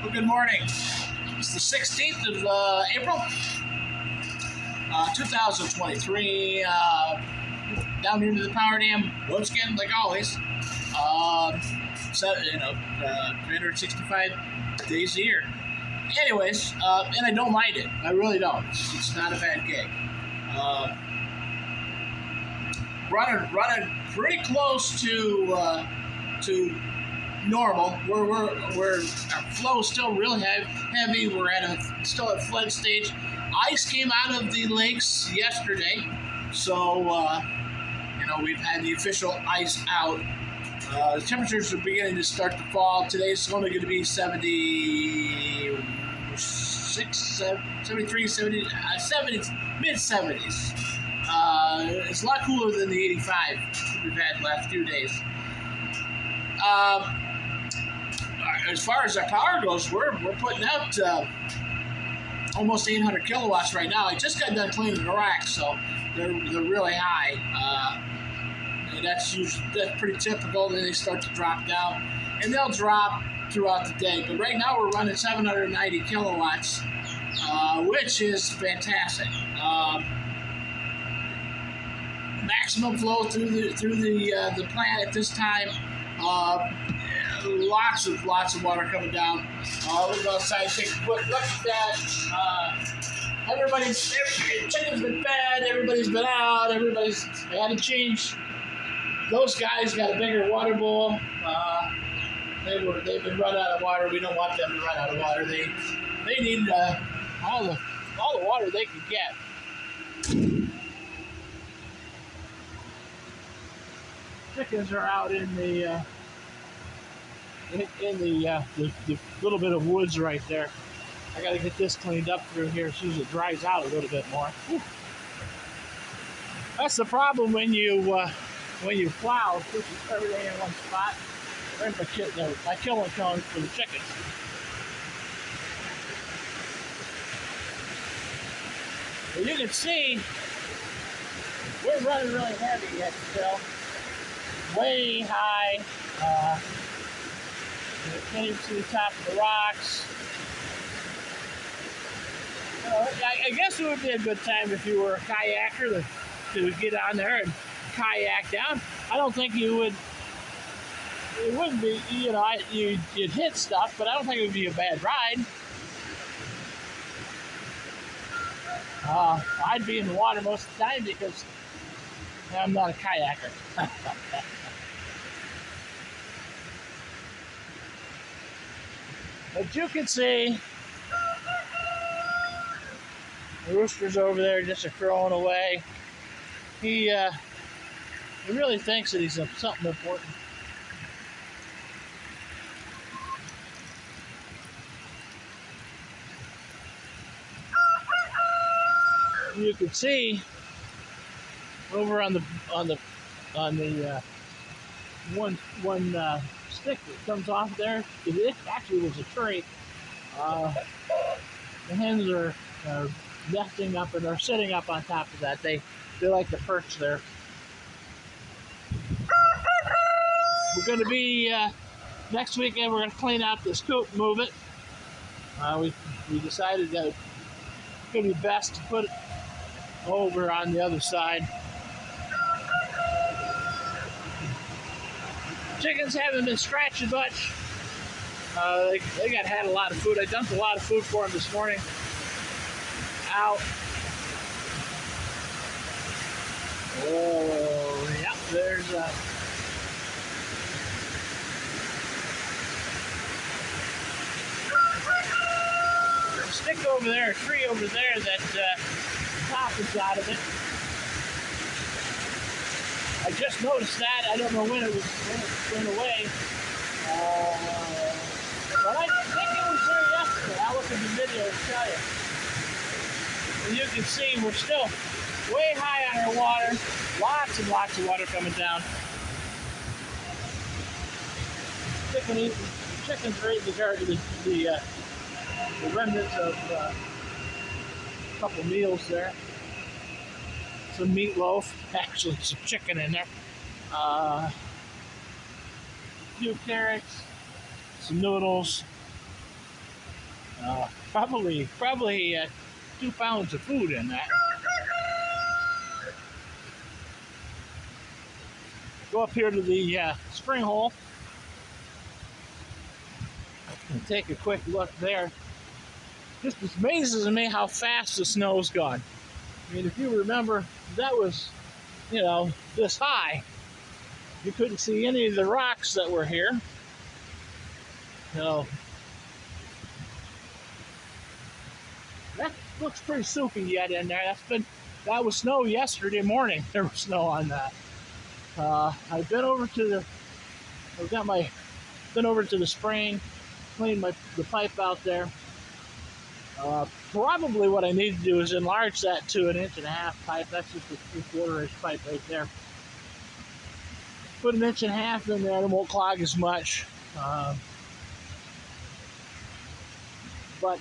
Well, good morning. It's the 16th of April, 2023. Down here to the power dam, once again, like always. 365 days a year. Anyways, and I don't mind it. I really don't. It's not a bad gig. Running pretty close to normal. We're our flow is still real heavy. We're still at flood stage. Ice came out of the lakes yesterday, so we've had the official ice out. The temperatures are beginning to start to fall. Today's only going to be 76, 73, 70, 70s, mid 70s. It's a lot cooler than the 85 we've had the last few days. As far as our power goes, we're putting out almost 800 kilowatts right now. I just got done cleaning the racks, so they're really high. And that's pretty typical. Then they start to drop down, and they'll drop throughout the day. But right now we're running 790 kilowatts, which is fantastic. Maximum flow through the plant at this time. Lots of water coming down. We'll go outside and take a quick look at that. Chicken's been fed, everybody's been out, I had to change. Those guys got a bigger water bowl. They've been run out of water. We don't want them to run out of water. They need all the water they can get. Chickens are out in the little bit of woods right there. I got to get this cleaned up through here as soon as it dries out a little bit more. Whew. That's the problem when you plow, push everything in one spot. There's my killing cones for the chickens. Well, you can see we're running really heavy yet still. Way high. You can't even see the top of the rocks. I guess it would be a good time if you were a kayaker to get on there and kayak down. I don't think you would. It wouldn't be, you'd hit stuff, but I don't think it would be a bad ride. I'd be in the water most of the time because I'm not a kayaker. As you can see, the rooster's over there just crowing away. He really thinks that he's something important. You can see over on the one stick that comes off there. It actually was a tree. The hens are nesting up and are sitting up on top of that. They like to perch there. We're going to be next weekend. We're going to clean out this coop, move it. We decided that it could be best to put it over on the other side. Chickens haven't been scratching much. They had a lot of food. I dumped a lot of food for them this morning. Out. Oh, yep, there's a stick over there, a tree over there that top is out of it. I just noticed that. I don't know when it went away. But I think it was there yesterday. I'll look at the video and tell you. And you can see we're still way high on our water. Lots and lots of water coming down. Chickens are eating the remnants of a couple meals there. Some meatloaf, actually some chicken in there. A few carrots, some noodles, Probably 2 pounds of food in that. Go up here to the spring hole and take a quick look there. Just amazes me how fast the snow's gone. I mean, if you remember, that was, this high. You couldn't see any of the rocks that were here. So that looks pretty soupy yet in there. That was snow yesterday morning. There was snow on that. I've been over to the spring, cleaned the pipe out there. Probably what I need to do is enlarge that to 1.5-inch pipe. That's just a 3/4-inch pipe right there. Put 1.5 inch in there, it won't clog as much. But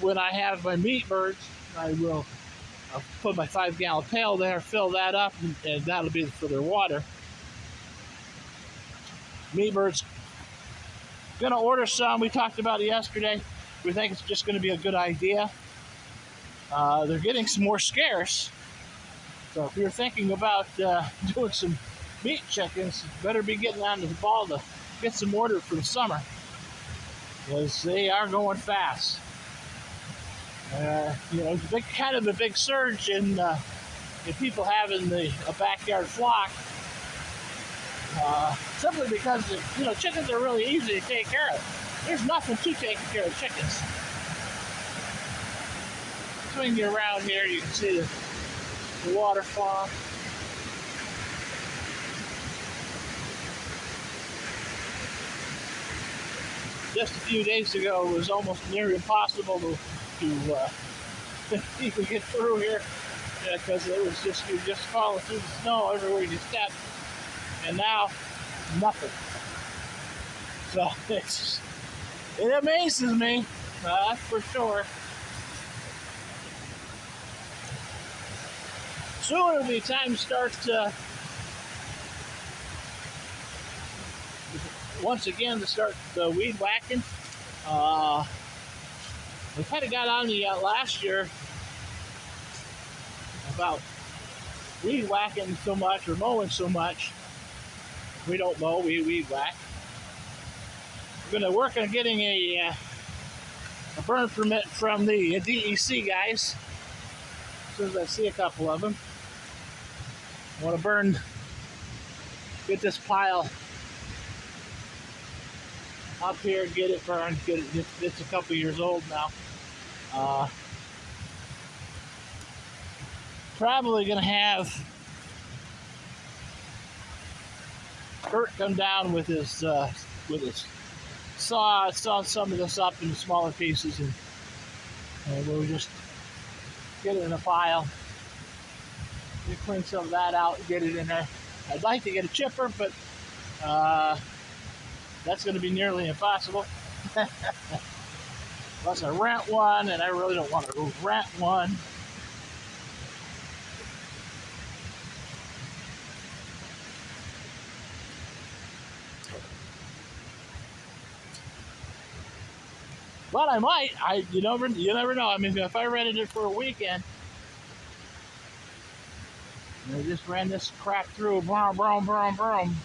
when I have my meat birds, I'll put my 5-gallon pail there, fill that up, and that'll be for their water. Meat birds, gonna order some. We talked about it yesterday. We think it's just going to be a good idea. They're getting some more scarce. So if you're thinking about doing some meat chickens, better be getting on the ball to get some order for the summer, because they are going fast. Kind of a big surge in people having a backyard flock. Simply because chickens are really easy to take care of. There's nothing to take care of chickens. Swing you around here, you can see the waterfall. Just a few days ago, it was almost near impossible to even get through here, because it was you're just falling through the snow everywhere you step. And now, nothing. So it amazes me, that's for sure. Soon it'll be time to start once again to start the weed whacking. We kind of got on the last year about weed whacking so much or mowing so much. We don't mow, we weed whack. We're going to work on getting a burn permit from the DEC guys as soon as I see a couple of them. I want to get this pile up here, get it burned. It's a couple years old now. Probably going to have Kurt come down with his saw some of this up into smaller pieces, and we'll just get it in a pile. We clean some of that out and get it in there. I'd like to get a chipper, but that's going to be nearly impossible. Unless I rent one, and I really don't want to rent one. But I might. You never know. I mean, if I rented it for a weekend, and I just ran this crap through, boom, boom, boom, boom.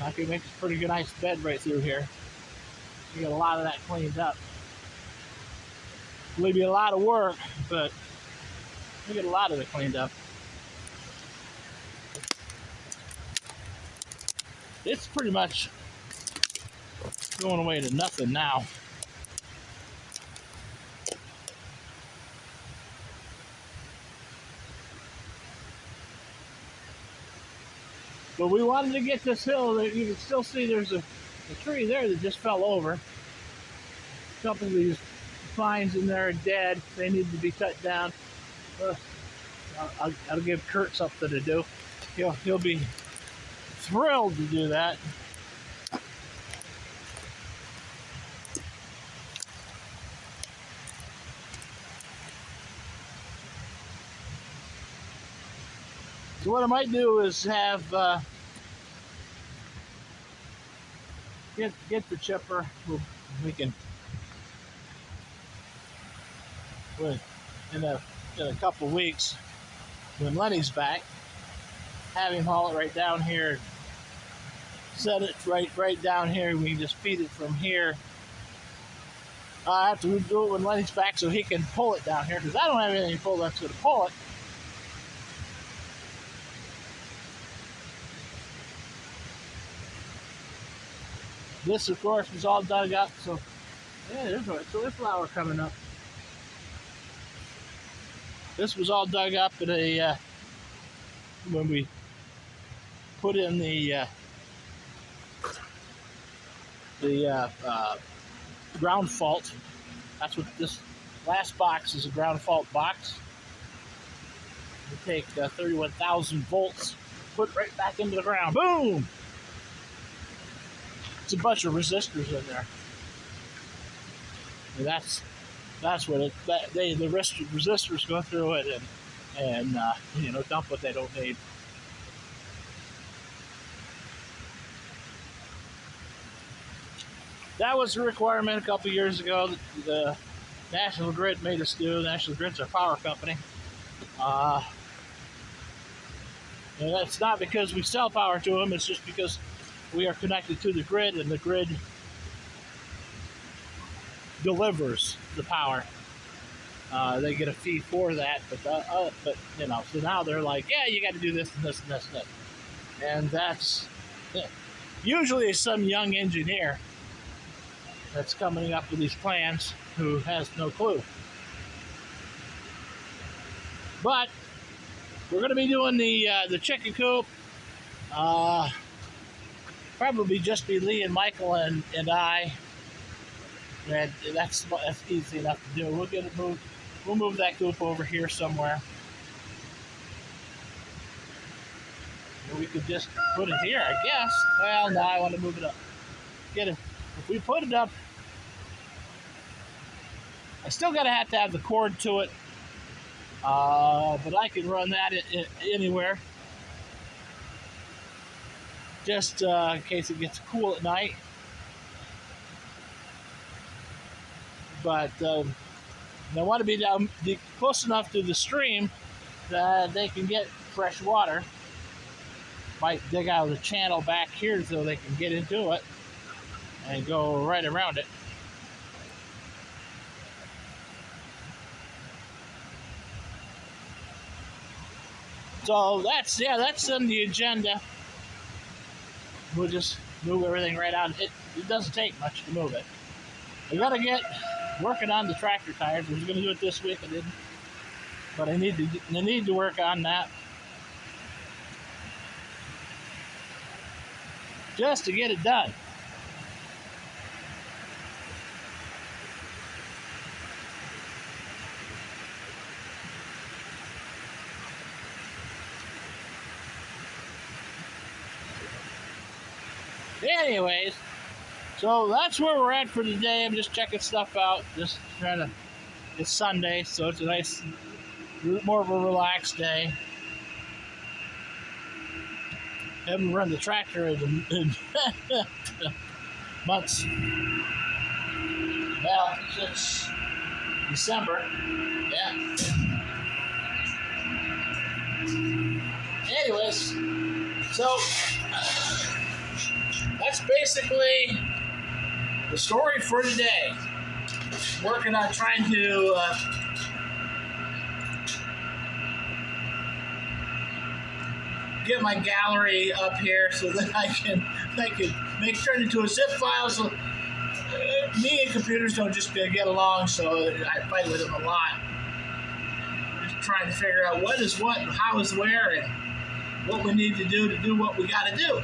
I could make a pretty good, nice bed right through here. You get a lot of that cleaned up. It'll be a lot of work, but you get a lot of it cleaned up. It's pretty much going away to nothing now. But we wanted to get this hill that you can still see there's a tree there that just fell over. A couple of these pines in there are dead. They need to be cut down. I'll give Kurt something to do. He'll be thrilled to do that. So what I might do is have get the chipper. We can in a in a couple weeks when Lenny's back, have him haul it right down here. Set it right down here. We can just feed it from here. I have to do it when Lenny's back so he can pull it down here because I don't have anything to pull that's going to pull it. This, of course, was all dug up. So, yeah, there's a flower coming up. This was all dug up at a when we put in the ground fault. That's what this last box is, a ground fault box. We take 31,000 volts, put right back into the ground. Boom! It's a bunch of resistors in there. And that's what the resistors go through it and dump what they don't need. That was a requirement a couple years ago that the National Grid made us do. National Grid's our power company. And that's not because we sell power to them, it's just because we are connected to the grid and the grid delivers the power. They get a fee for that, but so now they're like, yeah, you got to do this and this and this and this. And that's usually some young engineer that's coming up with these plans who has no clue. But we're going to be doing the chicken coop. Probably just be Lee and Michael and I. And that's easy enough to do. We'll move that coop over here somewhere. Or we could just put it here, I guess. Well, no, I want to move it up. Get it. If we put it up, I still gotta have to have the cord to it. But I can run that anywhere. Just in case it gets cool at night. But I want to be down close enough to the stream that they can get fresh water. Might dig out the channel back here so they can get into it and go right around it. So that's on the agenda. We'll just move everything right out. It doesn't take much to move it. I gotta get working on the tractor tires. I was gonna do it this week, I didn't. But I need to work on that. Just to get it done. Anyways, so that's where we're at for today. I'm just checking stuff out. Just trying to. It's Sunday, so it's a nice, more of a relaxed day. Haven't run the tractor in months. Well, since December. Yeah. Anyways, so that's basically the story for today. Working on trying to get my gallery up here so that I can turn it into a zip file. So me and computers don't just get along. So I fight with them a lot. Just trying to figure out what is what, and how is where, and what we need to do what we got to do.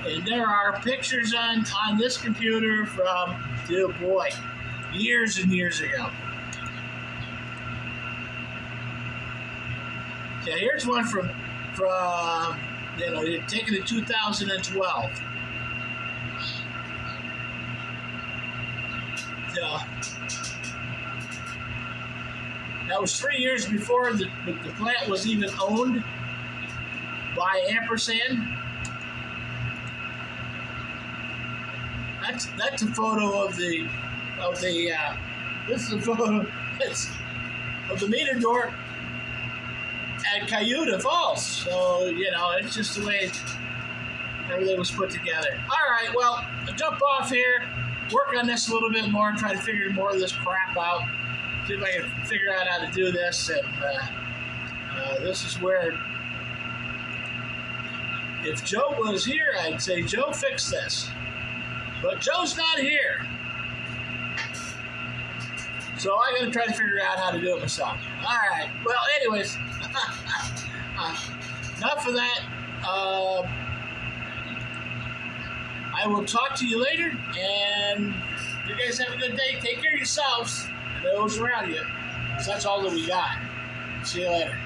And there are pictures on this computer from, oh boy, years and years ago. Yeah, here's one from taken in 2012. That was 3 years before the plant was even owned by Ampersand. That's a photo of the this is a photo of the meter door at Cayuga Falls. So it's just the way everything was put together. All right, well, I'll jump off here, work on this a little bit more, try to figure more of this crap out. See if I can figure out how to do this. And this is where, if Joe was here, I'd say, Joe, fix this. But Joe's not here. So I got to try to figure out how to do it myself. All right. Well, anyways, enough of that. I will talk to you later, and you guys have a good day. Take care of yourselves and those around you, because that's all that we got. See you later.